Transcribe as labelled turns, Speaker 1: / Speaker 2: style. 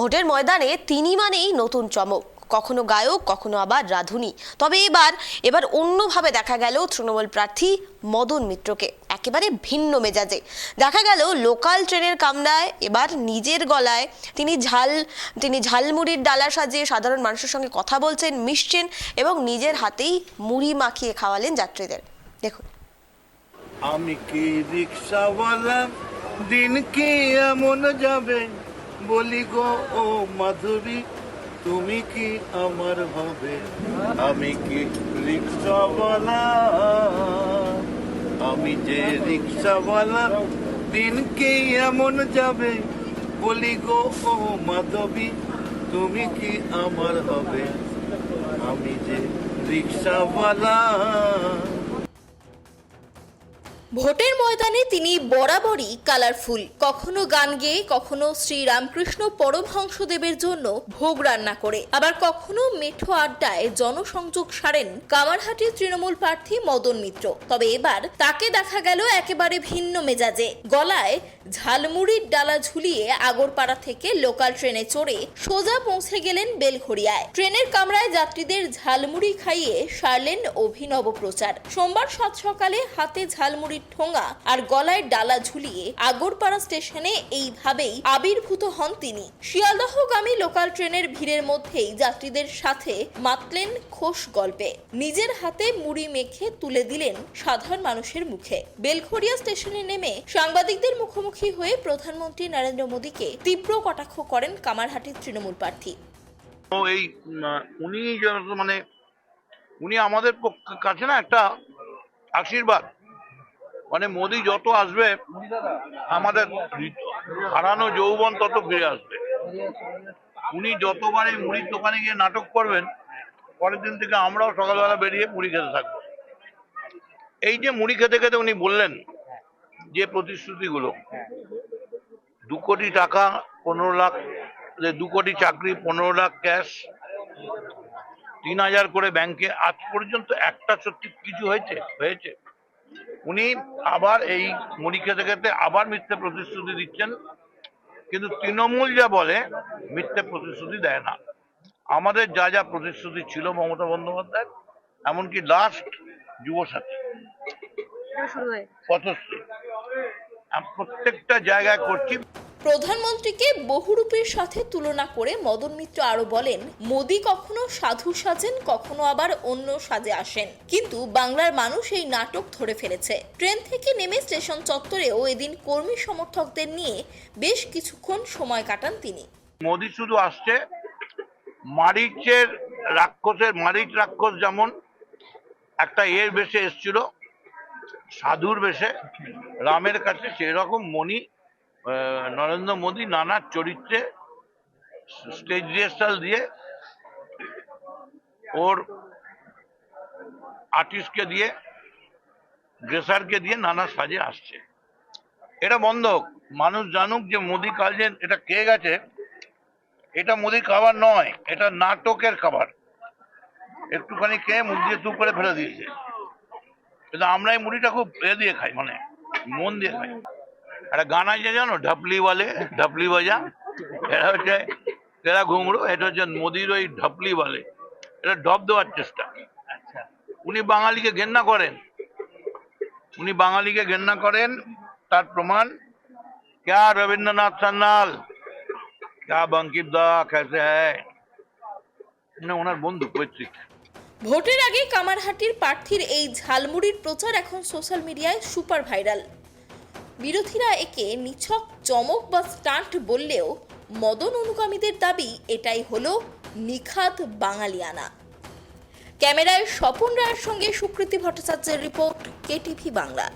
Speaker 1: ভোটের ময়দানে তিনি মানেই নতুন চমক, কখনো গায়ক কখনো আবার রাঁধুনি। তবে এবার অন্যভাবে দেখা গেল তৃণমূল প্রার্থী মদন মিত্রকে একেবারে ভিন্ন মেজাজে। দেখা গেল লোকাল ট্রেনের কামরায় এবার নিজের গলায় তিনি ঝালমুড়ির ডালা সাজিয়ে সাধারণ মানুষের সঙ্গে কথা বলছেন, মিশছেন এবং নিজের হাতেই মুড়ি মাখিয়ে খাওয়ালেন যাত্রীদের। দেখুন।
Speaker 2: আমি কি রিক্সাওয়ালা, দিন কি এমন যাবে, বলি গো ও মাধুরী তুমি কি আমার হবে। আমি কি রিক্সাওয়ালা, আমি যে রিক্সাওয়ালা, দিন কি এমন যাবে, বলি গো ও মাধবী তুমি কি আমার হবে। আমি যে রিক্সাওয়ালা।
Speaker 3: ভোটের ময়দানে তিনি বরাবরই কালারফুল, কখনো গান গেয়ে, কখনো শ্রী রামকৃষ্ণ পরমহংসদেবের জন্য ভোগ রান্না করে, আবার কখনো মেঠো আড্ডায় জনসংযোগ সারেন কামারহাটির তৃণমূল প্রার্থী মদন মিত্র। তবে এবার তাকে দেখা গেল একেবারে ভিন্ন মেজাজে। গলায় ঝালমুড়ির ডালা ঝুলিয়ে আগরপাড়া থেকে লোকাল ট্রেনে চড়ে সোজা পৌঁছে গেলেন বেলঘড়িয়ায়। ট্রেনের কামরায় যাত্রীদের ঝালমুড়ি খাইয়ে সারলেন অভিনব প্রচার। সোমবার সাত সকালে হাতে ঝালমুড়ি ঠোঙা আর গলায় ডালা ঝুলিয়ে আগরপাড়া স্টেশনে এইভাবেই আবির্ভূত হন তিনি। শিয়ালদহগামী লোকাল ট্রেনের ভিড়ের মধ্যেই যাত্রীদের সাথে মাতলেন খোশ গল্পে। নিজের হাতে মুড়ি মেখে তুলে দিলেন সাধারণ মানুষের মুখে। বেলঘড়িয়া স্টেশনে নেমে সাংবাদিকদের মুখোমুখি হয়ে প্রধানমন্ত্রী নরেন্দ্র মোদীকে তীব্র কটাক্ষ করেন কামারহাটির তৃণমূল প্রার্থী।
Speaker 2: উনি আমাদের কাছে না একটা আশীর্বাদ। মোদি যত আসবে আমাদের হারানো যৌবন তত ফিরে আসবে। উনি যতবারে মুড়ির দোকানে গিয়ে নাটক করবেন, পরের দিন থেকে আমরাও সকালবেলা বেরিয়ে মুড়ি খেতে থাকবো। এই যে মুড়ি খেতে খেতে উনি বললেন যে প্রতিশ্রুতিগুলো, 2 কোটি টাকা, 15 লাখ, 2 কোটি চাকরি, 15 লাখ ক্যাশ, 3000 করে ব্যাংকে, আজ পর্যন্ত একটা সত্যি কিছু হয়েছে। উনি আবার এই মুড়ি খেতে খেতে আবার মিথ্যে প্রতিশ্রুতি দিচ্ছেন, কিন্তু তৃণমূল যা বলে মিথ্যে প্রতিশ্রুতি দেয় না। আমাদের যা যা প্রতিশ্রুতি ছিল মমতা বন্দ্যোপাধ্যায়, এমনকি লাস্ট যুবসাথী, পথশ্রী, প্রত্যেকটা জায়গায় করছি।
Speaker 3: প্রধানমন্ত্রীকে বহুরূপের সাথে তুলনা করে মদন মিত্র আরো বলেন, মোদি কখনো সাধু সাজেন, কখনো আবার অন্য সাজে আসেন, কিন্তু বাংলার মানুষ এই নাটক ধরে ফেলেছে। ট্রেন থেকে নেমে স্টেশন চত্বরেও এদিন কর্মী সমর্থকদের নিয়ে বেশ কিছুক্ষণ সময় কাটান তিনি।
Speaker 2: মোদি শুধু আসছে মারিচ রাক্ষস যেমন একটা বেশে এসছিল, সাধুর বেশে রামের কাছে, সেরকম নরেন্দ্র মোদী নানা চরিত্রে স্টেজ রিহার্সাল দিয়ে, ওর আর্টিস্টকে দিয়ে, ড্রেসারকে দিয়ে নানা সাজে আসছে। এটা বন্ধ হোক, মানুষ জানুক যে মোদী কালজেন এটা খেয়ে গেছে। এটা মোদীর খাবার নয়, এটা নাটকের খাবার। একটুখানি খেয়ে মুখ দিয়ে চুপ করে ফেলে দিয়েছে। কিন্তু আমরা এই মুড়িটা খুব দিয়ে খাই, মন দিয়ে খাই। একটা গান আছে জানো, ঢপলি বাজা, এটা হচ্ছে তেরা ঘুঙরু, এটা হচ্ছে মোদির ওই ঢপলি বলে, এটা ঢপ দেওয়ার চেষ্টা। উনি বাঙালিকে ঘেন্না করেন, তার প্রমাণ ক্যা রবীন্দ্রনাথ সান্যাল, ক্যা বঙ্কিম দা, कैसे है, ওনার বন্ধু পৈতৃক।
Speaker 3: ভোটের আগে কামারহাটির প্রার্থীর এই ঝালমুড়ির প্রচার এখন সোশ্যাল মিডিয়ায় সুপার ভাইরাল। বিরোধীরা একে নিছক চমক বা স্টান্ট বললেও মদন অনুগামীদের দাবি এটাই হলো নিখাদ বাঙালিয়ানা। ক্যামেরায় স্বপন রায়ের সঙ্গে সুকৃতি ভট্টাচার্যের রিপোর্ট, কেটিভি বাংলা।